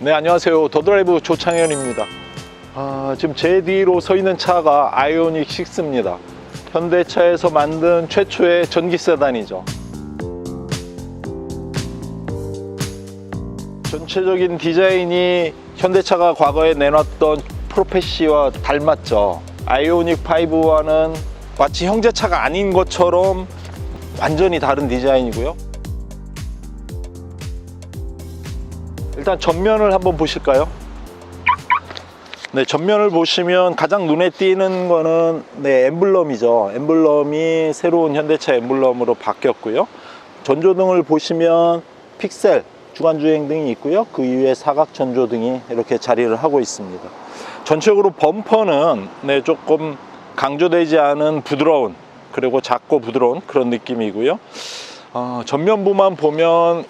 네, 안녕하세요. 더드라이브 조창현입니다. 지금 제 뒤로 서 있는 차가 아이오닉 6입니다. 현대차에서 만든 최초의 전기 세단이죠. 전체적인 디자인이 현대차가 과거에 내놨던 프로페시와 닮았죠. 아이오닉 5와는 마치 형제차가 아닌 것처럼 완전히 다른 디자인이고요. 일단 전면을 한번 보실까요? 네, 전면을 보시면 가장 눈에 띄는 거는 엠블럼이죠. 엠블럼이 새로운 현대차 엠블럼으로 바뀌었고요. 전조등을 보시면 픽셀 주간주행등이 있고요. 그 이후에 사각 전조등이 이렇게 자리를 하고 있습니다. 전체적으로 범퍼는 조금 강조되지 않은 부드러운, 그리고 작고 부드러운 그런 느낌이고요. 전면부만 보면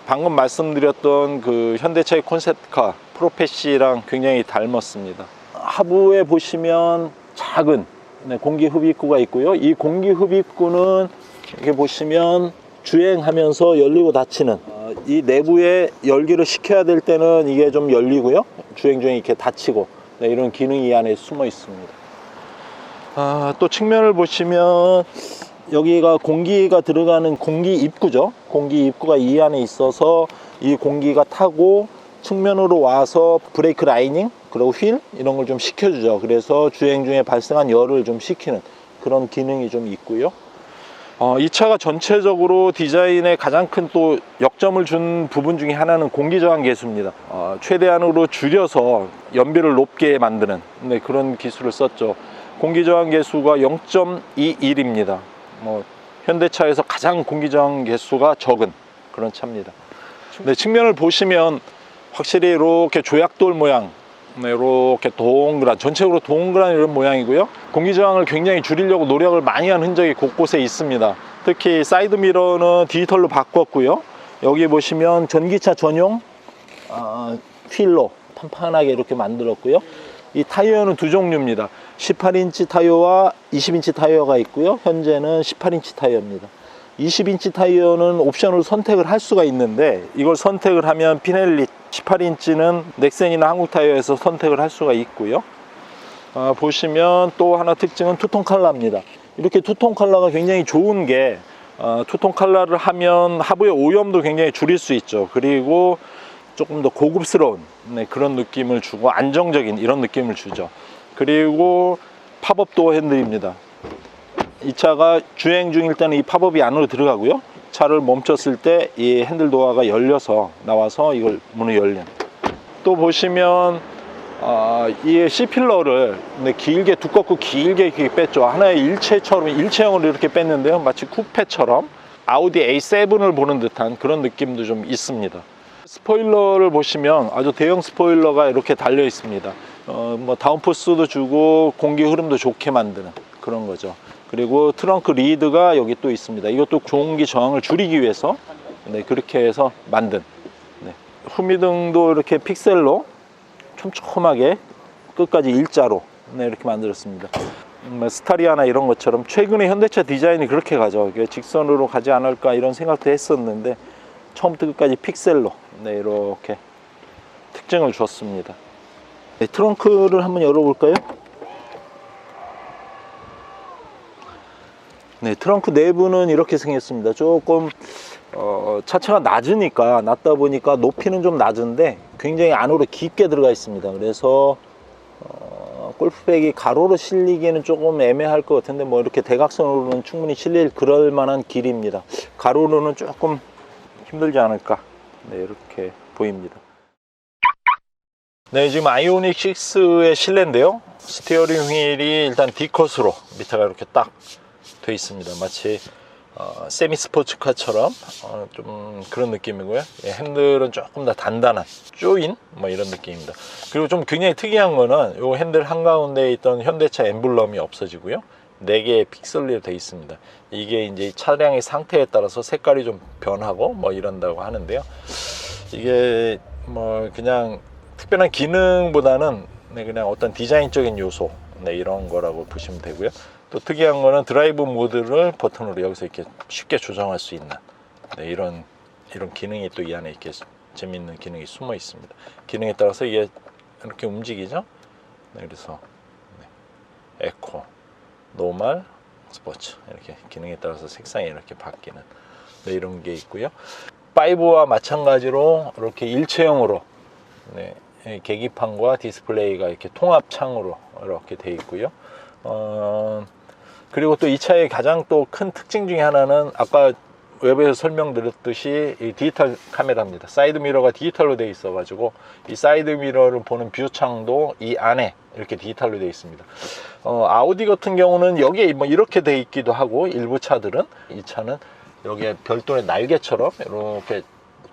방금 말씀드렸던 그 현대차의 콘셉트카 프로페시랑 굉장히 닮았습니다. 하부에 보시면 작은 공기 흡입구가 있고요. 이 공기 흡입구는 이렇게 보시면 주행하면서 열리고 닫히는, 이 내부에 열기를 식혀야 될 때는 이게 좀 열리고요. 주행 중에 이렇게 닫히고, 이런 기능이 이 안에 숨어 있습니다. 또 측면을 보시면 여기가 공기가 들어가는 공기 입구죠. 공기 입구가 이 안에 있어서 이 공기가 타고 측면으로 와서 브레이크 라이닝, 그리고 휠 이런 걸 좀 식혀주죠. 그래서 주행 중에 발생한 열을 좀 식히는 그런 기능이 좀 있고요. 이 차가 전체적으로 디자인에 가장 큰 또 역점을 준 부분 중에 하나는 공기 저항 계수입니다. 최대한으로 줄여서 연비를 높게 만드는 그런 기술을 썼죠. 공기 저항 계수가 0.21입니다. 현대차에서 가장 공기 저항 계수가 적은 그런 차입니다. 측면을 보시면 확실히 이렇게 조약돌 모양, 이렇게 동그란, 전체적으로 동그란 이런 모양이고요. 공기 저항을 굉장히 줄이려고 노력을 많이 한 흔적이 곳곳에 있습니다. 특히 사이드 미러는 디지털로 바꿨고요. 여기 보시면 전기차 전용 휠로 판판하게 이렇게 만들었고요. 이 타이어는 두 종류입니다. 18인치 타이어와 20인치 타이어가 있고요. 현재는 18인치 타이어입니다. 20인치 타이어는 옵션으로 선택을 할 수가 있는데, 이걸 선택을 하면 피넬리, 18인치는 넥센이나 한국타이어에서 선택을 할 수가 있고요. 보시면 또 하나 특징은 투톤 컬러입니다. 이렇게 투톤 컬러가 굉장히 좋은 게, 투톤 컬러를 하면 하부의 오염도 굉장히 줄일 수 있죠. 그리고 조금 더 고급스러운 그런 느낌을 주고 안정적인 이런 느낌을 주죠. 그리고 팝업 도어 핸들입니다. 이 차가 주행 중일 때는 이 팝업이 안으로 들어가고요. 차를 멈췄을 때 이 핸들 도어가 열려서 나와서 이걸 문을 열리는. 또 보시면 이 C필러를 길게, 두껍고 길게 이렇게 뺐죠. 하나의 일체처럼, 일체형으로 이렇게 뺐는데요. 마치 쿠페처럼 아우디 A7을 보는 듯한 그런 느낌도 좀 있습니다. 스포일러를 보시면 아주 대형 스포일러가 이렇게 달려 있습니다. 다운포스도 주고 공기 흐름도 좋게 만드는 그런 거죠. 그리고 트렁크 리드가 여기 또 있습니다. 이것도 공기 저항을 줄이기 위해서 그렇게 해서 만든. 후미등도 이렇게 픽셀로 촘촘하게 끝까지 일자로 이렇게 만들었습니다. 스타리아나 이런 것처럼 최근에 현대차 디자인이 그렇게 가죠. 직선으로 가지 않을까 이런 생각도 했었는데 처음부터 끝까지 픽셀로 이렇게 특징을 줬습니다. 트렁크를 한번 열어볼까요? 트렁크 내부는 이렇게 생겼습니다. 조금 차체가 낮다 보니까 높이는 좀 낮은데 굉장히 안으로 깊게 들어가 있습니다. 그래서 골프백이 가로로 실리기에는 조금 애매할 것 같은데 이렇게 대각선으로는 충분히 실릴 그럴 만한 길이입니다. 가로로는 조금 힘들지 않을까 이렇게 보입니다. 지금 아이오닉 6의 실내인데요. 스티어링 휠이 일단 D컷으로 밑에가 이렇게 딱 돼 있습니다. 마치 세미 스포츠카처럼 좀 그런 느낌이고요. 핸들은 조금 더 단단한 조인 이런 느낌입니다. 그리고 좀 굉장히 특이한 거는 이 핸들 한가운데에 있던 현대차 엠블럼이 없어지고요. 4개의 픽셀로 되어 있습니다. 이게 이제 차량의 상태에 따라서 색깔이 좀 변하고 이런다고 하는데요. 이게 그냥 특별한 기능보다는 그냥 어떤 디자인적인 요소 이런 거라고 보시면 되고요. 또 특이한 거는 드라이브 모드를 버튼으로 여기서 이렇게 쉽게 조정할 수 있는 이런 기능이 또 이 안에 이렇게 재밌는 기능이 숨어 있습니다. 기능에 따라서 이게 이렇게 움직이죠. 네, 그래서 네, 에코, 노멀, 스포츠 이렇게 기능에 따라서 색상이 이렇게 바뀌는 네, 이런 게 있고요. 5와 마찬가지로 이렇게 일체형으로 네, 계기판과 디스플레이가 이렇게 통합창으로 이렇게 되어 있고요. 그리고 또 이 차의 가장 또 큰 특징 중에 하나는 아까 웹에서 설명드렸듯이 이 디지털 카메라입니다. 사이드 미러가 디지털로 되어 있어 가지고 이 사이드 미러를 보는 뷰 창도 이 안에 이렇게 디지털로 되어 있습니다. 아우디 같은 경우는 여기에 뭐 이렇게 되어 있기도 하고, 일부 차들은, 이 차는 여기에 별도의 날개처럼 이렇게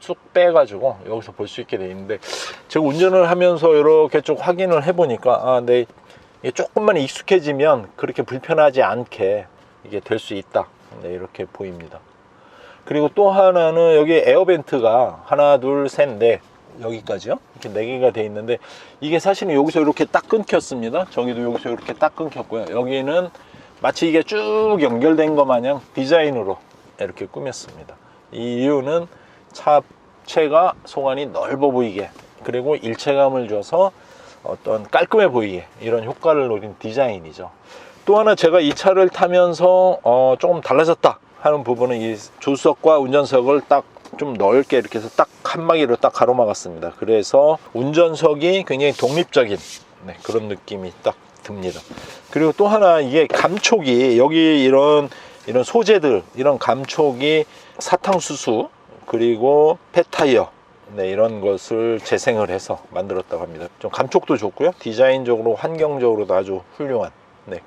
쑥 빼가지고 여기서 볼 수 있게 되어 있는데, 제가 운전을 하면서 이렇게 쭉 확인을 해보니까 네, 이게 조금만 익숙해지면 그렇게 불편하지 않게 이게 될 수 있다. 네, 이렇게 보입니다. 그리고 또 하나는 여기 에어벤트가 하나, 둘, 셋, 넷 여기까지요. 이렇게 4개가 되어 있는데, 이게 사실은 여기서 이렇게 딱 끊겼습니다. 저기도 여기서 이렇게 딱 끊겼고요. 여기는 마치 이게 쭉 연결된 것 마냥 디자인으로 이렇게 꾸몄습니다. 이 이유는 차체가 송환이 넓어 보이게, 그리고 일체감을 줘서 어떤 깔끔해 보이게, 이런 효과를 노린 디자인이죠. 또 하나 제가 이 차를 타면서 조금 달라졌다 하는 부분은 이 조수석과 운전석을 딱 좀 넓게 이렇게 해서 딱 칸막이로 딱 가로막았습니다. 그래서 운전석이 굉장히 독립적인 그런 느낌이 딱 듭니다. 그리고 또 하나, 이게 감촉이, 여기 이런 소재들, 이런 감촉이 사탕수수 그리고 폐타이어 이런 것을 재생을 해서 만들었다고 합니다. 좀 감촉도 좋고요, 디자인적으로 환경적으로도 아주 훌륭한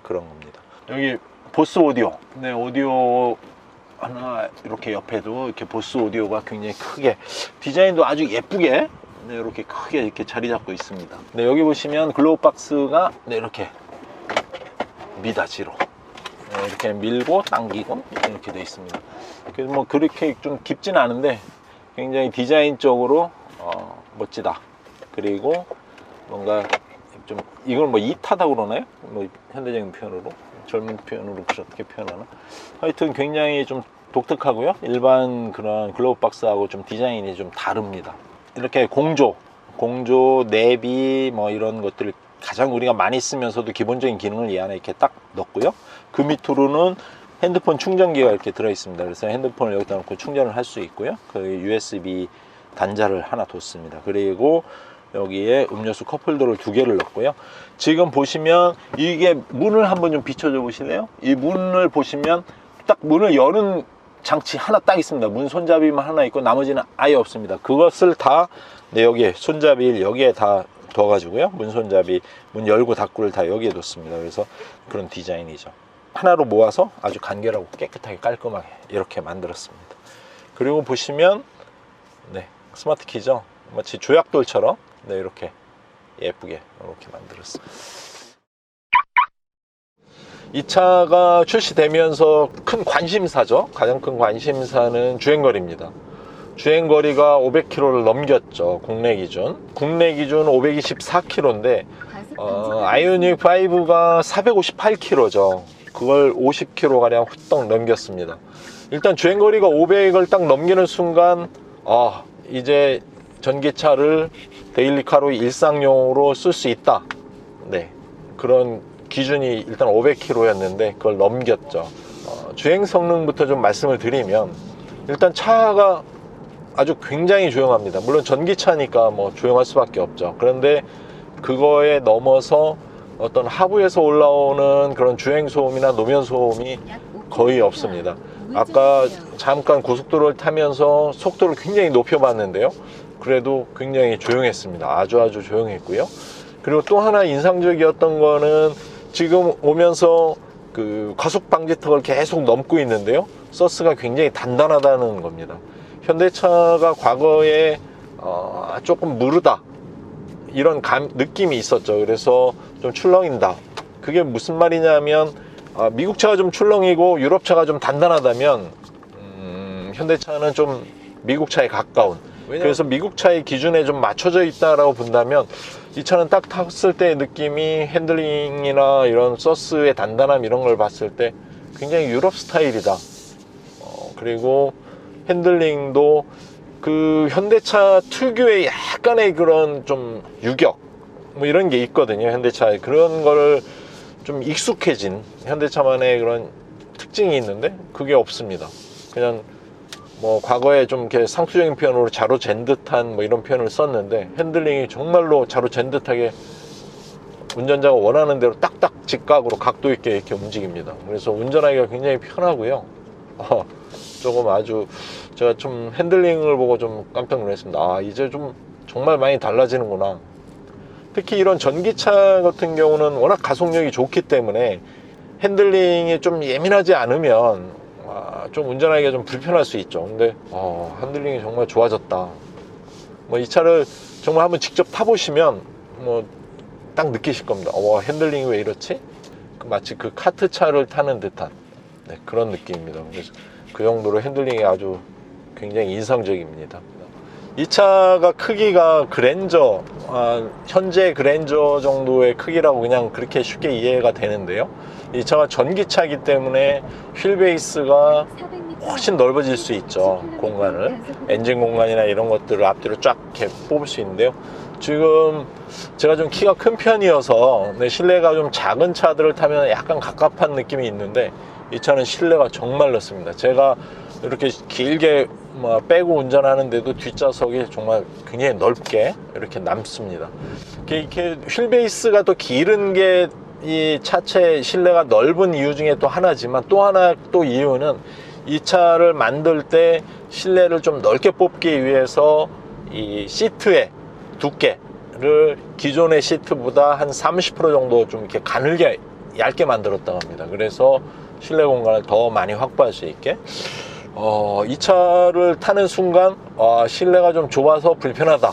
그런 겁니다. 여기 보스 오디오, 오디오 하나 이렇게 옆에도 이렇게 보스 오디오가 굉장히 크게, 디자인도 아주 예쁘게 이렇게 크게 이렇게 자리 잡고 있습니다. 여기 보시면 글로우 박스가 이렇게 미닫이로 이렇게 밀고 당기고 이렇게 되어 있습니다. 그래서 뭐 그렇게 좀 깊지는 않은데 굉장히 디자인적으로 멋지다. 그리고 뭔가 좀, 이걸 뭐 이타다고 그러나요? 뭐 현대적인 표현으로, 젊은 표현으로 그렇게 표현하나? 하여튼 굉장히 좀 독특하고요. 일반 그런 글로우 박스하고 좀 디자인이 좀 다릅니다. 이렇게 공조, 내비 뭐 이런 것들을 가장 우리가 많이 쓰면서도 기본적인 기능을 이 안에 이렇게 딱 넣었고요. 그 밑으로는 핸드폰 충전기가 이렇게 들어 있습니다. 그래서 핸드폰을 여기다 놓고 충전을 할 수 있고요. 그 USB 단자를 하나 뒀습니다. 그리고 여기에 음료수 컵홀더를 2개를 넣었고요. 지금 보시면 이게 문을 한번 좀 비춰줘 보실래요? 이 문을 보시면 딱 문을 여는 장치 하나 딱 있습니다. 문 손잡이만 하나 있고 나머지는 아예 없습니다. 그것을 다 여기에 손잡이를 여기에 다 둬가지고요. 문 손잡이, 문 열고 닫고를 다 여기에 뒀습니다. 그래서 그런 디자인이죠. 하나로 모아서 아주 간결하고 깨끗하게 깔끔하게 이렇게 만들었습니다. 그리고 보시면 스마트 키죠. 마치 조약돌처럼 이렇게 예쁘게 이렇게 만들었습니다. 이 차가 출시되면서 큰 관심사죠. 가장 큰 관심사는 주행거리입니다. 주행거리가 500km를 넘겼죠. 국내 기준 524km인데 아이오닉 5가 458km죠. 그걸 50km가량 훌떡 넘겼습니다. 일단 주행거리가 500을 딱 넘기는 순간 이제 전기차를 데일리카로 일상용으로 쓸 수 있다. 그런 기준이 일단 500km였는데 그걸 넘겼죠. 주행 성능부터 좀 말씀을 드리면, 일단 차가 아주 굉장히 조용합니다. 물론 전기차니까 뭐 조용할 수밖에 없죠. 그런데 그거에 넘어서 어떤 하부에서 올라오는 그런 주행 소음이나 노면 소음이 거의 없습니다. 아까 잠깐 고속도로를 타면서 속도를 굉장히 높여봤는데요. 그래도 굉장히 조용했습니다. 아주 조용했고요. 그리고 또 하나 인상적이었던 거는 지금 오면서 그 과속 방지턱을 계속 넘고 있는데요. 서스가 굉장히 단단하다는 겁니다. 현대차가 과거에 조금 무르다 이런 느낌이 있었죠. 그래서 좀 출렁인다. 그게 무슨 말이냐면 미국 차가 좀 출렁이고 유럽 차가 좀 단단하다면 현대차는 좀 미국 차에 가까운, 그래서 미국 차의 기준에 좀 맞춰져 있다라고 본다면 이 차는 딱 탔을 때의 느낌이, 핸들링이나 이런 서스의 단단함 이런 걸 봤을 때 굉장히 유럽 스타일이다. 그리고 핸들링도 그 현대차 특유의 약간의 그런 좀 유격 뭐 이런 게 있거든요. 현대차에 그런 거를 좀 익숙해진 현대차만의 그런 특징이 있는데 그게 없습니다. 그냥 뭐 과거에 좀 이렇게 상투적인 표현으로 자로 잰 듯한 뭐 이런 표현을 썼는데 핸들링이 정말로 자로 잰 듯하게 운전자가 원하는 대로 딱딱 직각으로 각도 있게 이렇게 움직입니다. 그래서 운전하기가 굉장히 편하고요. 조금 아주 제가 좀 핸들링을 보고 좀 깜짝 놀랐습니다. 아, 이제 좀 정말 많이 달라지는구나. 특히 이런 전기차 같은 경우는 워낙 가속력이 좋기 때문에 핸들링이 좀 예민하지 않으면 좀 운전하기가 좀 불편할 수 있죠. 근데 핸들링이 정말 좋아졌다. 뭐 이 차를 정말 한번 직접 타보시면 뭐 딱 느끼실 겁니다. 핸들링이 왜 이렇지? 마치 그 카트차를 타는 듯한 그런 느낌입니다. 그래서 그 정도로 핸들링이 아주 굉장히 인상적입니다. 이 차가 크기가 그랜저, 현재 그랜저 정도의 크기라고 그냥 그렇게 쉽게 이해가 되는데요. 이 차가 전기차이기 때문에 휠 베이스가 훨씬 넓어질 수 있죠. 공간을, 엔진 공간이나 이런 것들을 앞뒤로 쫙 이렇게 뽑을 수 있는데요. 지금 제가 좀 키가 큰 편이어서 실내가 좀 작은 차들을 타면 약간 갑갑한 느낌이 있는데 이 차는 실내가 정말 넓습니다. 제가 이렇게 길게 빼고 운전하는데도 뒷좌석이 정말 굉장히 넓게 이렇게 남습니다. 이렇게 휠 베이스가 또 길은 게 이 차체 실내가 넓은 이유 중에 또 하나지만 또 하나 또 이유는 이 차를 만들 때 실내를 좀 넓게 뽑기 위해서 이 시트의 두께를 기존의 시트보다 한 30% 정도 좀 이렇게 가늘게 얇게 만들었다고 합니다. 그래서 실내 공간을 더 많이 확보할 수 있게 이 차를 타는 순간 실내가 좀 좁아서 불편하다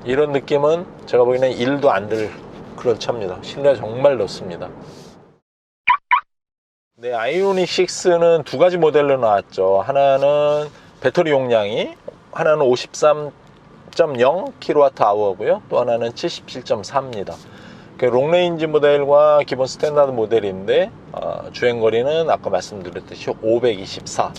이런 느낌은 제가 보기에는 1도 안 들 그런 차입니다. 실내가 정말 넓습니다. 네, 아이오닉 6는 두 가지 모델로 나왔죠. 하나는 배터리 용량이 하나는 53.0kWh고요. 또 하나는 77.4입니다. 롱레인지 모델과 기본 스탠다드 모델인데 주행거리는 아까 말씀드렸듯이 524.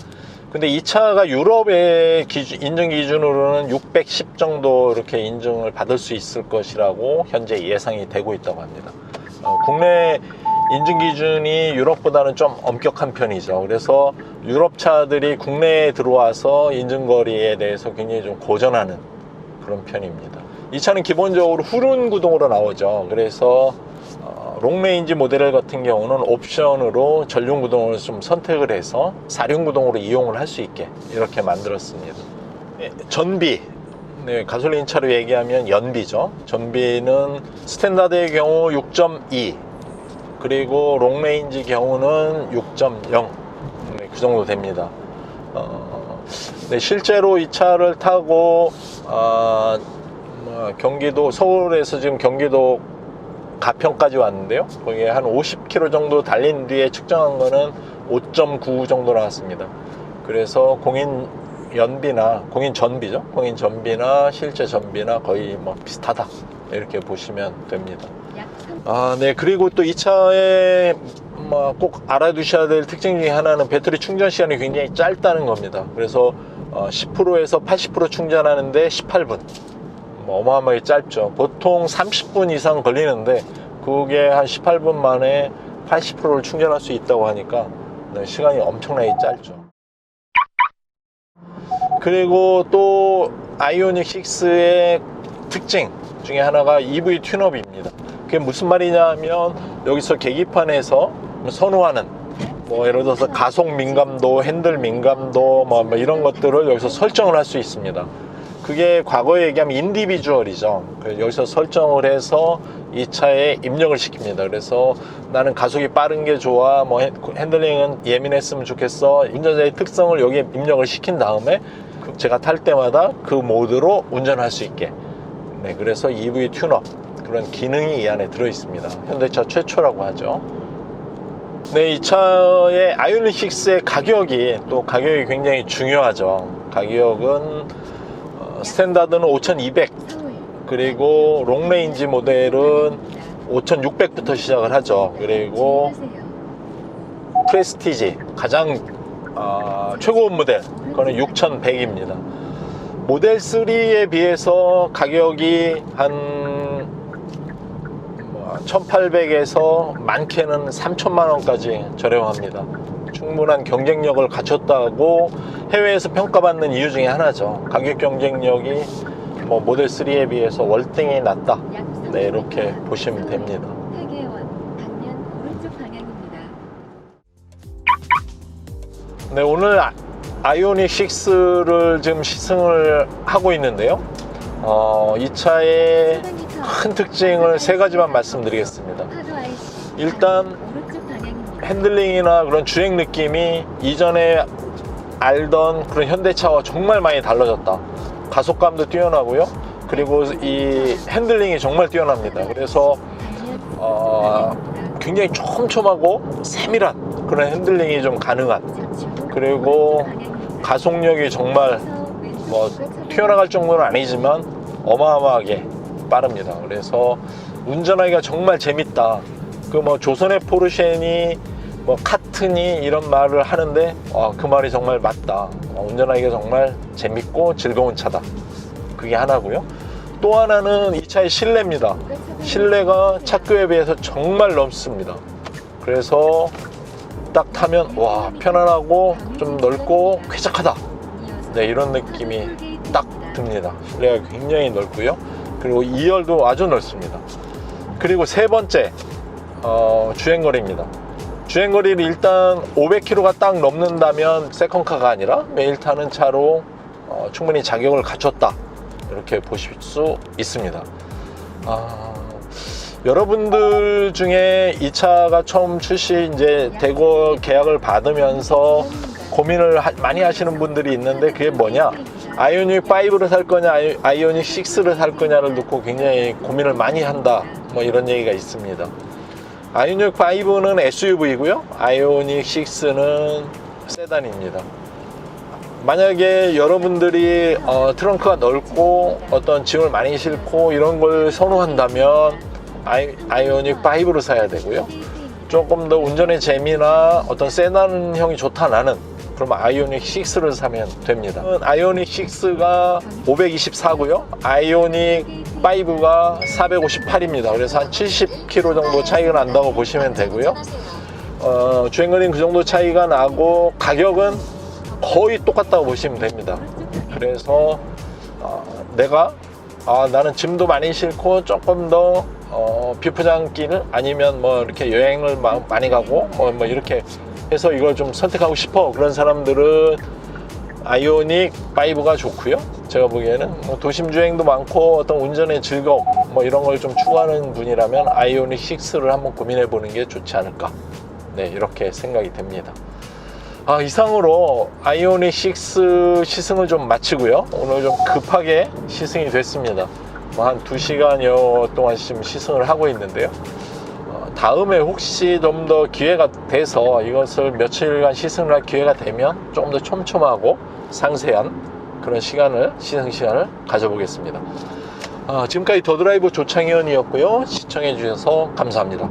근데 이 차가 유럽의 인증 기준으로는 610 정도 이렇게 인증을 받을 수 있을 것이라고 현재 예상이 되고 있다고 합니다. 국내 인증 기준이 유럽보다는 좀 엄격한 편이죠. 그래서 유럽 차들이 국내에 들어와서 인증거리에 대해서 굉장히 좀 고전하는 그런 편입니다. 이 차는 기본적으로 후륜 구동으로 나오죠. 그래서 롱레인지 모델 같은 경우는 옵션으로 전륜 구동을 좀 선택을 해서 사륜 구동으로 이용을 할 수 있게 이렇게 만들었습니다. 전비, 가솔린 차로 얘기하면 연비죠. 전비는 스탠다드의 경우 6.2 그리고 롱레인지 경우는 6.0 그 정도 됩니다. 실제로 이 차를 타고 경기도 서울에서 지금 경기도 가평까지 왔는데요. 거기에 한 50km 정도 달린 뒤에 측정한 거는 5.9 정도 나왔습니다. 그래서 공인 전비죠. 공인 전비나 실제 전비나 거의 비슷하다 이렇게 보시면 됩니다. 네, 그리고 또 이 차에 꼭 알아두셔야 될 특징 중에 하나는 배터리 충전 시간이 굉장히 짧다는 겁니다. 그래서 10%에서 80% 충전하는데 18분. 어마어마하게 짧죠. 보통 30분 이상 걸리는데 그게 한 18분 만에 80%를 충전할 수 있다고 하니까 시간이 엄청나게 짧죠. 그리고 또 아이오닉 6의 특징 중에 하나가 EV 튠업입니다. 그게 무슨 말이냐면 여기서 계기판에서 선호하는 예를 들어서 가속 민감도, 핸들 민감도 이런 것들을 여기서 설정을 할 수 있습니다. 그게 과거에 얘기하면 인디비주얼이죠. 여기서 설정을 해서 이 차에 입력을 시킵니다. 그래서 나는 가속이 빠른 게 좋아, 핸들링은 예민했으면 좋겠어. 운전자의 특성을 여기에 입력을 시킨 다음에 제가 탈 때마다 그 모드로 운전할 수 있게. 그래서 EV 튠업 그런 기능이 이 안에 들어 있습니다. 현대차 최초라고 하죠. 이 차의 아이오닉 6의 가격이 굉장히 중요하죠. 가격은 스탠다드는 5200 그리고 롱레인지 모델은 5600부터 시작을 하죠. 그리고 프레스티지 가장 최고급 모델 그거는 6100입니다. 모델 3에 비해서 가격이 한 1800에서 많게는 3000만 원까지 저렴합니다. 충분한 경쟁력을 갖췄다고 해외에서 평가받는 이유 중에 하나죠. 가격 경쟁력이 뭐 모델 3에 비해서 월등히 낮다. 네, 이렇게 보시면 됩니다. 네, 오늘 아이오닉 6를 지금 시승을 하고 있는데요. 이 차의 큰 특징을 세 가지만 말씀드리겠습니다. 일단 핸들링이나 그런 주행 느낌이 이전에 알던 그런 현대차와 정말 많이 달라졌다. 가속감도 뛰어나고요. 그리고 이 핸들링이 정말 뛰어납니다. 그래서 굉장히 촘촘하고 세밀한 그런 핸들링이 좀 가능한, 그리고 가속력이 정말 뭐 튀어나갈 정도는 아니지만 어마어마하게 빠릅니다. 그래서 운전하기가 정말 재밌다. 그 뭐 조선의 포르쉐니 뭐 카트니 이런 말을 하는데 그 말이 정말 맞다. 운전하기가 정말 재밌고 즐거운 차다. 그게 하나고요. 또 하나는 이 차의 실내입니다. 실내가 차급에 비해서 정말 넓습니다. 그래서 딱 타면 와, 편안하고 좀 넓고 쾌적하다. 네, 이런 느낌이 딱 듭니다. 실내가 굉장히 넓고요. 그리고 2열도 아주 넓습니다. 그리고 세 번째, 주행거리입니다. 주행거리를 일단 500km가 딱 넘는다면 세컨카가 아니라 매일 타는 차로 충분히 자격을 갖췄다. 이렇게 보실 수 있습니다. 여러분들 중에 이 차가 처음 출시 이제 되고 계약을 받으면서 고민을 많이 하시는 분들이 있는데, 그게 뭐냐, 아이오닉 5를 살 거냐 아이오닉 6를 살 거냐를 놓고 굉장히 고민을 많이 한다, 뭐 이런 얘기가 있습니다. 아이오닉 5는 SUV고요 아이오닉 6는 세단입니다. 만약에 여러분들이 트렁크가 넓고 어떤 짐을 많이 싣고 이런 걸 선호한다면 아이오닉 5를 사야 되고요. 조금 더 운전의 재미나 어떤 세단형이 좋다 나는, 그럼 아이오닉 6를 사면 됩니다. 아이오닉 6가 524고요 아이오닉 5가 458입니다. 그래서 한 70km 정도 차이가 난다고 보시면 되고요. 주행거리는 그 정도 차이가 나고 가격은 거의 똑같다고 보시면 됩니다. 그래서 내가 나는 짐도 많이 싣고 조금 더 비포장길 아니면 뭐 이렇게 여행을 많이 가고 뭐 이렇게 해서 이걸 좀 선택하고 싶어, 그런 사람들은 아이오닉 5가 좋고요. 제가 보기에는 뭐 도심 주행도 많고 어떤 운전의 즐거움 뭐 이런 걸 좀 추구하는 분이라면 아이오닉 6를 한번 고민해 보는 게 좋지 않을까, 네, 이렇게 생각이 됩니다. 이상으로 아이오닉 6 시승을 좀 마치고요. 오늘 좀 급하게 시승이 됐습니다. 한 2시간여 동안 지금 시승을 하고 있는데요. 다음에 혹시 좀 더 기회가 돼서 이것을 며칠간 시승을 할 기회가 되면 조금 더 촘촘하고 상세한 그런 시승 시간을 가져보겠습니다. 지금까지 더드라이브 조창현이었고요. 시청해 주셔서 감사합니다.